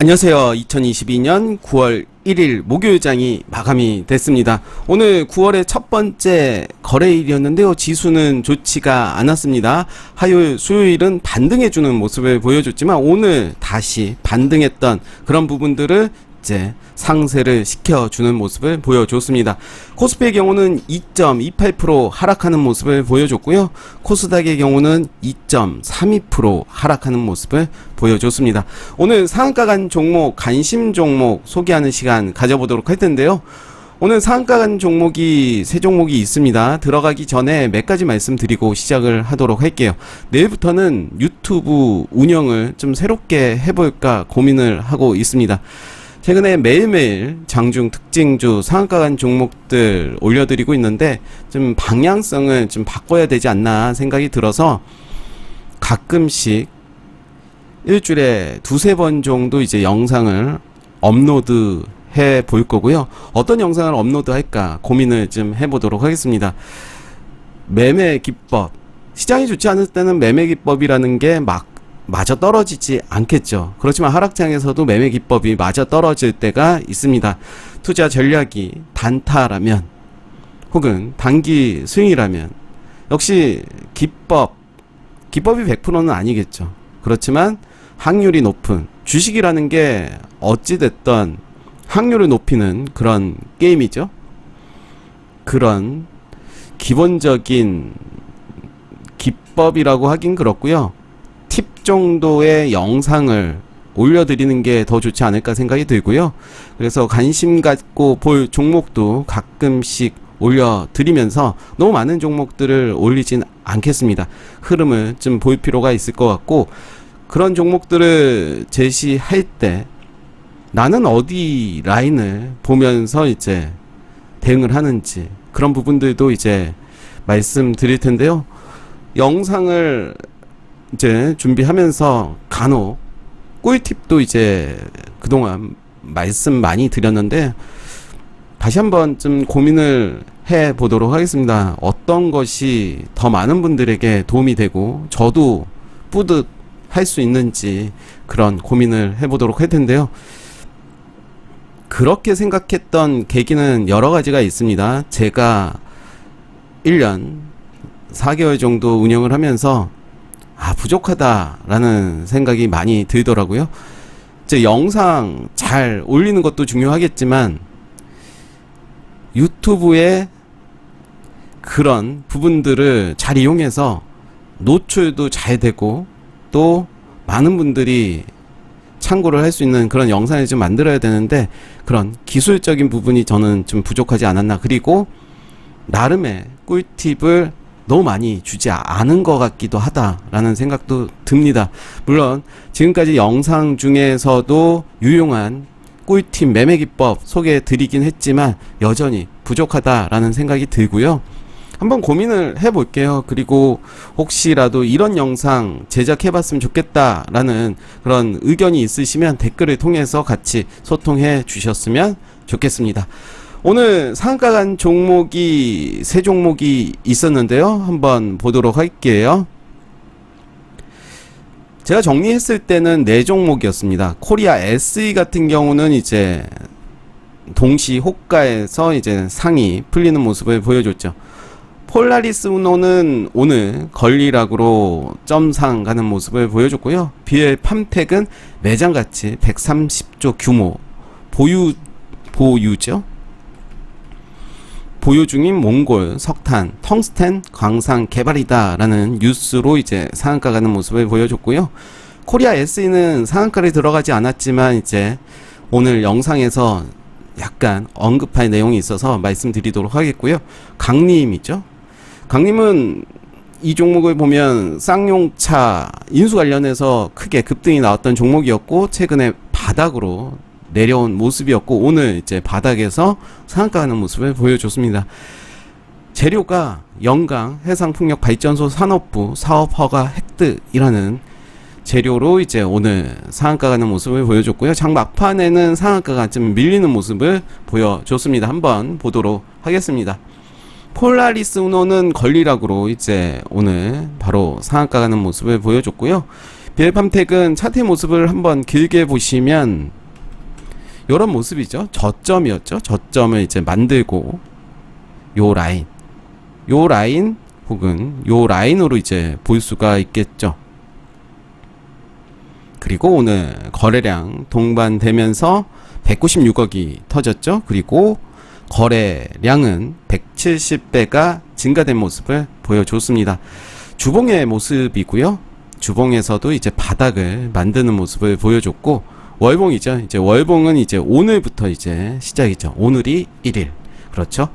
안녕하세요. 2022년 9월 1일 목요일장이 마감이 됐습니다. 오늘 9월의 첫 번째 거래일이었는데요. 지수는 좋지가 않았습니다. 화요일, 수요일은 반등해주는 모습을 보여줬지만 오늘 다시 반등했던 그런 부분들을 이제 상쇄를 시켜주는 모습을 보여줬습니다. 코스피의 경우는 2.28% 하락하는 모습을 보여줬고요. 코스닥의 경우는 2.32% 하락하는 모습을 보여줬습니다. 오늘 상한가 간 종목, 관심 종목 소개하는 시간 가져보도록 할 텐데요. 오늘 상한가 간 종목이 3종목이 있습니다. 들어가기 전에 몇 가지 말씀드리고 시작을 하도록 할게요. 내일부터는 유튜브 운영을 좀 새롭게 해볼까 고민을 하고 있습니다. 최근에 매일매일 장중 특징주 상한가 간 종목들 올려드리고 있는데 좀 방향성을 좀 바꿔야 되지 않나 생각이 들어서 가끔씩 일주일에 2-3번 정도 이제 영상을 업로드 해 볼 거고요. 어떤 영상을 업로드 할까 고민을 좀 해보도록 하겠습니다. 매매 기법, 시장이 좋지 않을 때는 매매 기법이라는 게 맞아 떨어지지 않겠죠. 그렇지만 하락장에서도 매매 기법이 맞아 떨어질 때가 있습니다. 투자 전략이 단타라면 혹은 단기 스윙이라면 역시 기법이 100%는 아니겠죠. 그렇지만 확률이 높은 주식이라는 게 어찌됐던 확률을 높이는 그런 게임이죠. 그런 기본적인 기법이라고 하긴 그렇고요. 팁 정도의 영상을 올려드리는 게 더 좋지 않을까 생각이 들고요. 그래서 관심 갖고 볼 종목도 가끔씩 올려드리면서 너무 많은 종목들을 올리진 않겠습니다. 흐름을 좀 볼 필요가 있을 것 같고, 그런 종목들을 제시할 때 나는 어디 라인을 보면서 이제 대응을 하는지 그런 부분들도 이제 말씀드릴 텐데요. 영상을 이제 준비하면서 간혹 꿀팁도 이제 그동안 말씀 많이 드렸는데 다시 한번 좀 고민을 해 보도록 하겠습니다. 어떤 것이 더 많은 분들에게 도움이 되고 저도 뿌듯할 수 있는지 그런 고민을 해 보도록 할 텐데요. 그렇게 생각했던 계기는 여러 가지가 있습니다. 제가 1년 4개월 정도 운영을 하면서 부족하다라는 생각이 많이 들더라고요. 이제 영상 잘 올리는 것도 중요하겠지만 유튜브에 그런 부분들을 잘 이용해서 노출도 잘 되고 또 많은 분들이 참고를 할 수 있는 그런 영상을 좀 만들어야 되는데 그런 기술적인 부분이 저는 좀 부족하지 않았나. 그리고 나름의 꿀팁을 너무 많이 주지 않은 것 같기도 하다라는 생각도 듭니다. 물론 지금까지 영상 중에서도 유용한 꿀팁 매매 기법 소개해 드리긴 했지만 여전히 부족하다라는 생각이 들고요. 한번 고민을 해 볼게요. 그리고 혹시라도 이런 영상 제작해 봤으면 좋겠다라는 그런 의견이 있으시면 댓글을 통해서 같이 소통해 주셨으면 좋겠습니다. 오늘 상한가 간 종목이 3종목이 있었는데요. 한번 보도록 할게요. 제가 정리했을 때는 4종목이었습니다. 코리아 SE 같은 경우는 이제 동시 호가에서 이제 상이 풀리는 모습을 보여줬죠. 폴라리스 우노는 오늘 걸리락으로 점상 가는 모습을 보여줬고요. BL 팜텍은 매장 가치 130조 규모 보유죠. 보유 중인 몽골, 석탄, 텅스텐, 광산 개발이다 라는 뉴스로 이제 상한가 가는 모습을 보여줬고요. 코리아 SE는 상한가를 들어가지 않았지만 이제 오늘 영상에서 약간 언급할 내용이 있어서 말씀드리도록 하겠고요. 강림이죠. 강림은 이 종목을 보면 쌍용차 인수 관련해서 크게 급등이 나왔던 종목이었고 최근에 바닥으로 내려온 모습이었고 오늘 이제 바닥에서 상한가 하는 모습을 보여줬습니다. 재료가 영강 해상풍력발전소 산업부 사업허가 획득이라는 재료로 이제 오늘 상한가 가는 모습을 보여줬고요. 장 막판에는 상한가가 좀 밀리는 모습을 보여줬습니다. 한번 보도록 하겠습니다. 폴라리스 우노는 걸리락으로 이제 오늘 바로 상한가 가는 모습을 보여줬고요. 비엘팜텍은 차트의 모습을 한번 길게 보시면 요런 모습이죠. 저점이었죠. 저점을 이제 만들고 요 라인 혹은 요 라인으로 이제 볼 수가 있겠죠. 그리고 오늘 거래량 동반되면서 196억이 터졌죠. 그리고 거래량은 170배가 증가된 모습을 보여줬습니다. 주봉의 모습이고요. 주봉에서도 이제 바닥을 만드는 모습을 보여줬고, 월봉이죠. 이제 월봉은 이제 오늘부터 이제 시작이죠. 오늘이 1일. 그렇죠.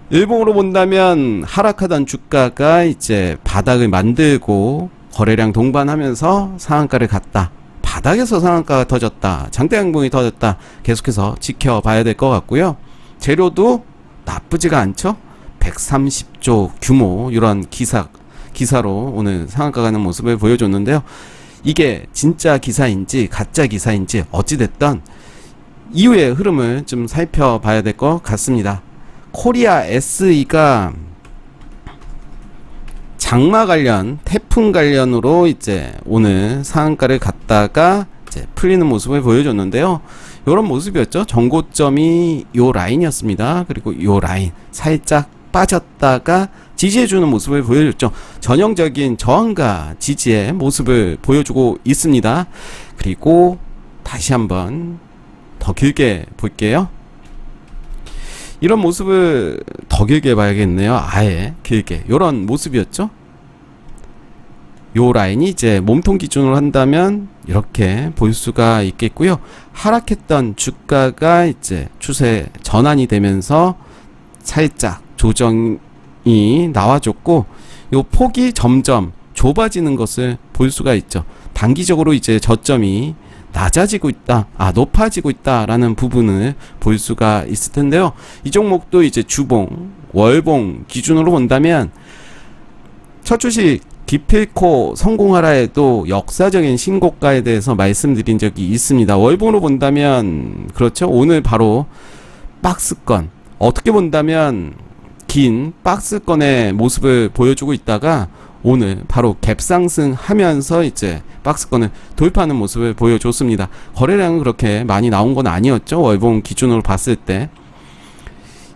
일봉으로 본다면 하락하던 주가가 이제 바닥을 만들고 거래량 동반하면서 상한가를 갔다. 바닥에서 상한가가 터졌다. 장대 양봉이 터졌다. 계속해서 지켜봐야 될 것 같고요. 재료도 나쁘지가 않죠. 130조 규모 이런 기사로 오늘 상한가 가는 모습을 보여줬는데요. 이게 진짜 기사인지 가짜 기사인지 어찌됐든 이후의 흐름을 좀 살펴봐야 될 것 같습니다. 코리아 SE가 장마 관련, 태풍 관련으로 이제 오늘 상한가를 갔다가 이제 풀리는 모습을 보여줬는데요. 이런 모습이었죠. 전고점이 요 라인이었습니다. 그리고 요 라인 살짝 빠졌다가 지지해주는 모습을 보여줬죠. 전형적인 저항과 지지의 모습을 보여주고 있습니다. 그리고 다시 한번 더 길게 볼게요. 이런 모습을 더 길게 봐야겠네요. 아예 길게 요런 모습이었죠. 요 라인이 이제 몸통 기준으로 한다면 이렇게 볼 수가 있겠고요. 하락했던 주가가 이제 추세 전환이 되면서 살짝 조정이 나와줬고, 요 폭이 점점 좁아지는 것을 볼 수가 있죠. 단기적으로 이제 저점이 낮아지고 있다, 높아지고 있다라는 부분을 볼 수가 있을 텐데요. 이 종목도 이제 주봉, 월봉 기준으로 본다면 첫 주식 기필코 성공하라에도 역사적인 신고가에 대해서 말씀드린 적이 있습니다. 월봉으로 본다면 그렇죠. 오늘 바로 박스권, 어떻게 본다면 긴 박스권의 모습을 보여주고 있다가 오늘 바로 갭상승하면서 이제 박스권을 돌파하는 모습을 보여줬습니다. 거래량은 그렇게 많이 나온 건 아니었죠. 월봉 기준으로 봤을 때.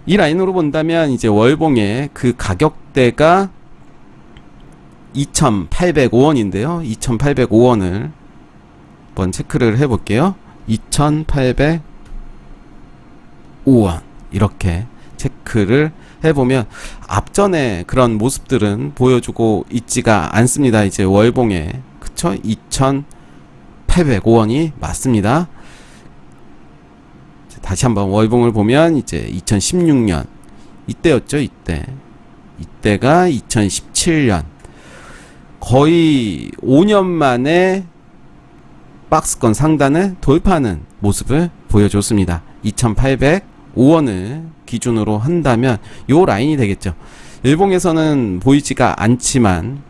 이 라인으로 본다면 이제 월봉의 그 가격대가 2,805원인데요. 2,805원을 한번 체크를 해볼게요. 2,805원 이렇게 체크를 해보면 앞전에 그런 모습들은 보여주고 있지가 않습니다. 이제 월봉에 그쵸? 2,805원이 맞습니다. 다시 한번 월봉을 보면 이제 2016년 이때였죠. 이때가 2017년 거의 5년 만에 박스권 상단을 돌파하는 모습을 보여줬습니다. 2,805원을 기준으로 한다면 요 라인이 되겠죠. 일봉에서는 보이지가 않지만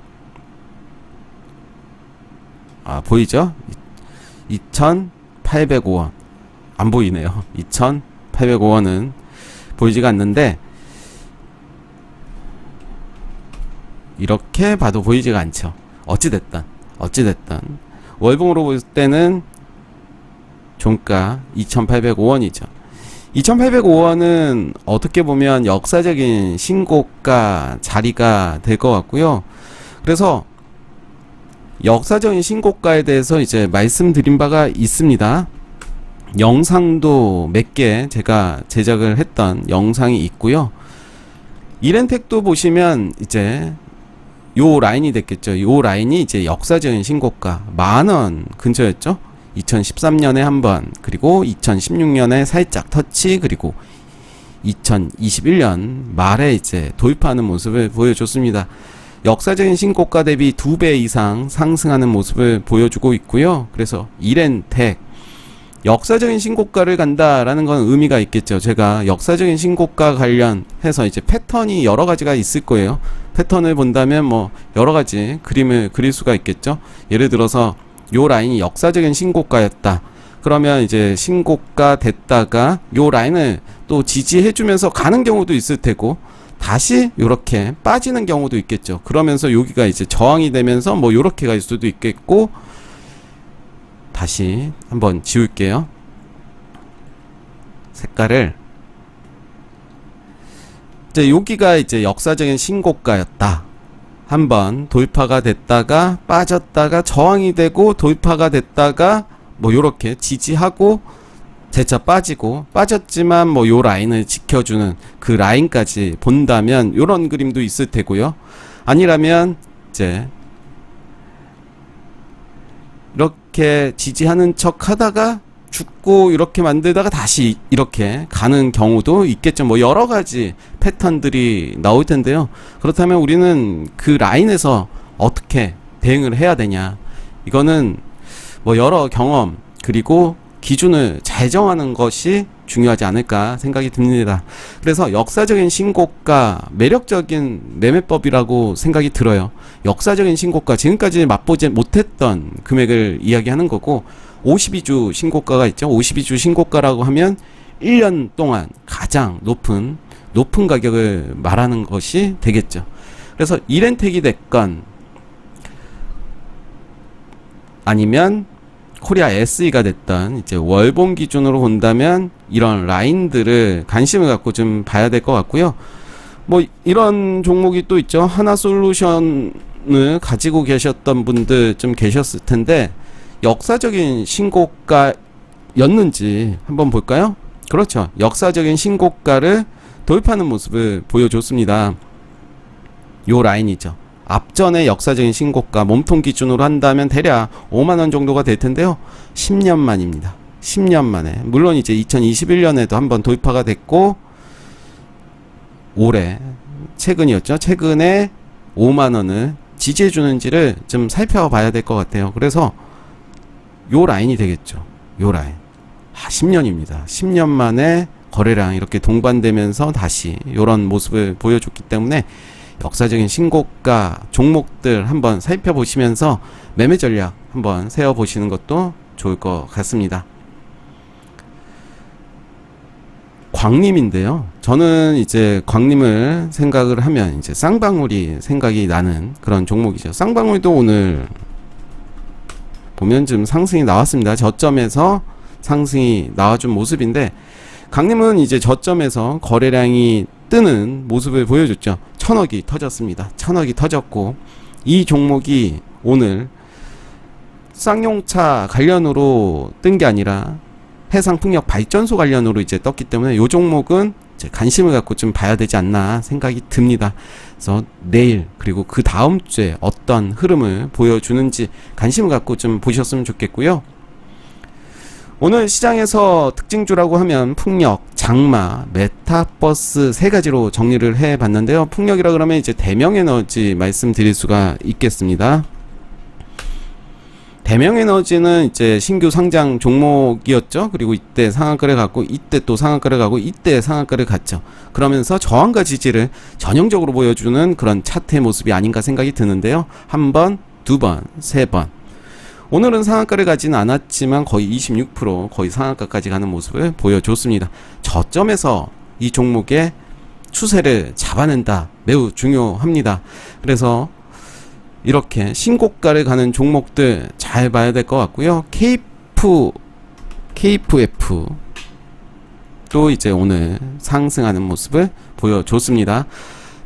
보이죠? 2,805원 안 보이네요. 2,805원은 보이지가 않는데 이렇게 봐도 보이지가 않죠. 어찌됐든 월봉으로 볼 때는 종가 2,805원이죠. 2,805원은 어떻게 보면 역사적인 신고가 자리가 될 것 같고요. 그래서 역사적인 신고가에 대해서 이제 말씀드린 바가 있습니다. 영상도 몇 개 제가 제작을 했던 영상이 있고요. 이렌텍도 보시면 이제 요 라인이 됐겠죠. 요 라인이 이제 역사적인 신고가 10,000원 근처였죠. 2013년에 한번, 그리고 2016년에 살짝 터치, 그리고 2021년 말에 이제 돌파하는 모습을 보여줬습니다. 역사적인 신고가 대비 2배 이상 상승하는 모습을 보여주고 있고요. 그래서 이렌텍 역사적인 신고가를 간다라는 건 의미가 있겠죠. 제가 역사적인 신고가 관련해서 이제 패턴이 여러 가지가 있을 거예요. 패턴을 본다면 뭐 여러 가지 그림을 그릴 수가 있겠죠. 예를 들어서 요 라인이 역사적인 신고가였다. 그러면 이제 신고가 됐다가 요 라인을 또 지지해주면서 가는 경우도 있을 테고, 다시 요렇게 빠지는 경우도 있겠죠. 그러면서 여기가 이제 저항이 되면서 뭐 요렇게 갈 수도 있겠고, 다시 한번 지울게요. 색깔을. 이제 여기가 이제 역사적인 신고가였다. 한번 돌파가 됐다가 빠졌다가 저항이 되고 돌파가 됐다가 뭐 요렇게 지지하고 재차 빠지고 빠졌지만 뭐 요 라인을 지켜주는 그 라인까지 본다면 요런 그림도 있을 테고요. 아니라면 이제 이렇게 지지하는 척 하다가 죽고 이렇게 만들다가 다시 이렇게 가는 경우도 있겠죠. 뭐 여러 가지 패턴들이 나올 텐데요. 그렇다면 우리는 그 라인에서 어떻게 대응을 해야 되냐, 이거는 뭐 여러 경험 그리고 기준을 잘 정하는 것이 중요하지 않을까 생각이 듭니다. 그래서 역사적인 신고가 매력적인 매매법이라고 생각이 들어요. 역사적인 신고가, 지금까지 맛보지 못했던 금액을 이야기하는 거고, 52주 신고가가 있죠. 52주 신고가라고 하면 1년 동안 가장 높은 가격을 말하는 것이 되겠죠. 그래서 이렌텍이 됐건 아니면 코리아 SE가 됐던 이제 월봉 기준으로 본다면 이런 라인들을 관심을 갖고 좀 봐야 될 것 같고요. 뭐 이런 종목이 또 있죠. 하나솔루션을 가지고 계셨던 분들 좀 계셨을 텐데 역사적인 신고가였는지 한번 볼까요? 그렇죠. 역사적인 신고가를 돌파하는 모습을 보여줬습니다. 요 라인이죠. 앞전의 역사적인 신고가 몸통 기준으로 한다면 대략 5만원 정도가 될 텐데요. 10년 만입니다. 10년 만에. 물론 이제 2021년에도 한번 돌파가 됐고, 올해 최근이었죠. 최근에 5만원을 지지해주는지를 좀 살펴봐야 될 것 같아요. 그래서 요 라인이 되겠죠. 요 라인. 10년입니다. 10년 만에 거래량 이렇게 동반되면서 다시 요런 모습을 보여줬기 때문에 역사적인 신고가 종목들 한번 살펴보시면서 매매 전략 한번 세워보시는 것도 좋을 것 같습니다. 광림인데요. 저는 이제 광림을 생각을 하면 이제 쌍방울이 생각이 나는 그런 종목이죠. 쌍방울도 오늘 보면 좀 상승이 나왔습니다. 저점에서 상승이 나와준 모습인데, 광림은 이제 저점에서 거래량이 뜨는 모습을 보여줬죠. 1000억이 터졌습니다. 1000억이 터졌고, 이 종목이 오늘 쌍용차 관련으로 뜬 게 아니라 해상풍력 발전소 관련으로 이제 떴기 때문에 이 종목은 이제 관심을 갖고 좀 봐야 되지 않나 생각이 듭니다. 그래서 내일 그리고 그 다음 주에 어떤 흐름을 보여주는지 관심을 갖고 좀 보셨으면 좋겠고요. 오늘 시장에서 특징주라고 하면 풍력, 장마, 메타버스 세 가지로 정리를 해 봤는데요. 풍력이라 그러면 이제 대명에너지 말씀드릴 수가 있겠습니다. 대명에너지는 이제 신규 상장 종목이었죠. 그리고 이때 상한가를 갔고, 이때 또 상한가를 가고, 이때 상한가를 갔죠. 그러면서 저항과 지지를 전형적으로 보여주는 그런 차트의 모습이 아닌가 생각이 드는데요. 한 번, 두 번, 세 번. 오늘은 상한가를 가지는 않았지만 거의 26% 거의 상한가까지 가는 모습을 보여줬습니다. 저점에서 이 종목의 추세를 잡아낸다. 매우 중요합니다. 그래서 이렇게 신고가를 가는 종목들 잘 봐야 될 것 같고요. KFF 또 이제 오늘 상승하는 모습을 보여줬습니다.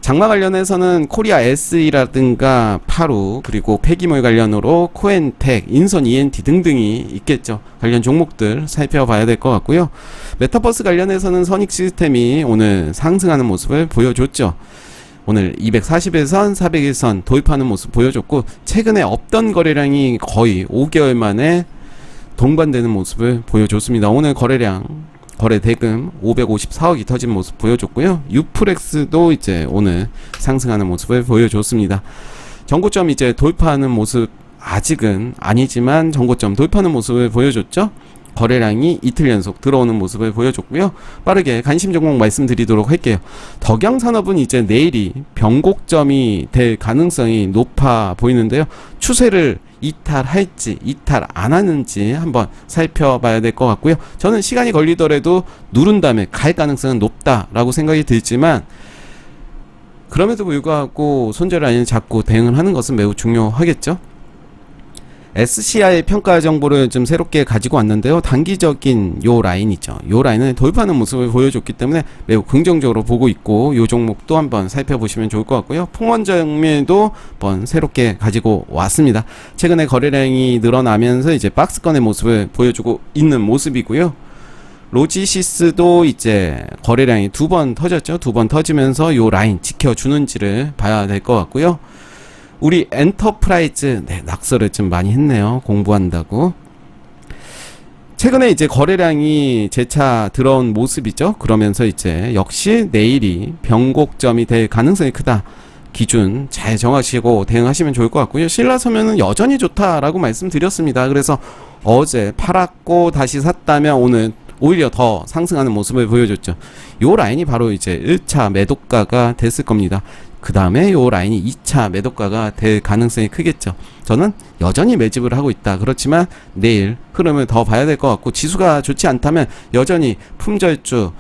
장마 관련해서는 코리아 SE라든가 파루, 그리고 폐기물 관련으로 코엔텍, 인선 ENT 등등이 있겠죠. 관련 종목들 살펴봐야 될 것 같고요. 메타버스 관련해서는 선익 시스템이 오늘 상승하는 모습을 보여줬죠. 오늘 240일선, 400일선 돌파하는 모습 보여줬고, 최근에 없던 거래량이 거의 5개월 만에 동반되는 모습을 보여줬습니다. 오늘 거래 대금 554억이 터진 모습 보여줬고요. 유프렉스도 이제 오늘 상승하는 모습을 보여줬습니다. 전고점 이제 돌파하는 모습, 아직은 아니지만 전고점 돌파하는 모습을 보여줬죠. 거래량이 이틀 연속 들어오는 모습을 보여줬고요. 빠르게 관심 종목 말씀드리도록 할게요. 덕양산업은 이제 내일이 변곡점이 될 가능성이 높아 보이는데요. 추세를 이탈할지 이탈 안 하는지 한번 살펴봐야 될 것 같고요. 저는 시간이 걸리더라도 누른 다음에 갈 가능성은 높다라고 생각이 들지만, 그럼에도 불구하고 손절 라인을 잡고 대응을 하는 것은 매우 중요하겠죠. SCI 평가 정보를 좀 새롭게 가지고 왔는데요. 단기적인 요 라인 있죠. 요 라인을 돌파하는 모습을 보여줬기 때문에 매우 긍정적으로 보고 있고, 요 종목도 한번 살펴보시면 좋을 것 같고요. 풍원정밀도 한번 새롭게 가지고 왔습니다. 최근에 거래량이 늘어나면서 이제 박스권의 모습을 보여주고 있는 모습이고요. 로지시스도 이제 거래량이 2번 터졌죠. 2번 터지면서 요 라인 지켜주는지를 봐야 될 것 같고요. 우리 엔터프라이즈, 네, 낙서를 좀 많이 했네요. 공부한다고. 최근에 이제 거래량이 재차 들어온 모습이죠. 그러면서 이제 역시 내일이 변곡점이 될 가능성이 크다. 기준 잘 정하시고 대응하시면 좋을 것 같고요. 신라서면은 여전히 좋다라고 말씀드렸습니다. 그래서 어제 팔았고 다시 샀다면 오늘 오히려 더 상승하는 모습을 보여줬죠. 요 라인이 바로 이제 1차 매도가가 됐을 겁니다. 그 다음에 요 라인이 2차 매도가가 될 가능성이 크겠죠. 저는 여전히 매집을 하고 있다. 그렇지만 내일 흐름을 더 봐야 될 것 같고, 지수가 좋지 않다면 여전히 품절주,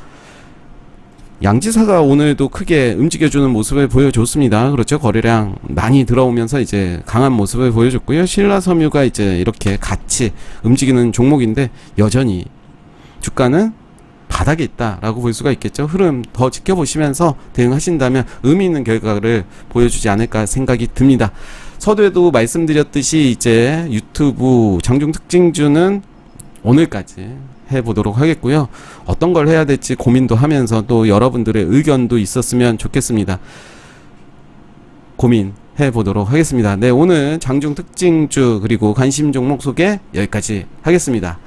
양지사가 오늘도 크게 움직여주는 모습을 보여줬습니다. 그렇죠. 거래량 많이 들어오면서 이제 강한 모습을 보여줬고요. 신라섬유가 이제 이렇게 같이 움직이는 종목인데 여전히 주가는 바닥에 있다라고 볼 수가 있겠죠. 흐름 더 지켜보시면서 대응하신다면 의미 있는 결과를 보여주지 않을까 생각이 듭니다. 서두에도 말씀드렸듯이 이제 유튜브 장중 특징주는 오늘까지 해보도록 하겠고요. 어떤 걸 해야 될지 고민도 하면서 또 여러분들의 의견도 있었으면 좋겠습니다. 고민해 보도록 하겠습니다. 네, 오늘 장중 특징주 그리고 관심 종목 소개 여기까지 하겠습니다.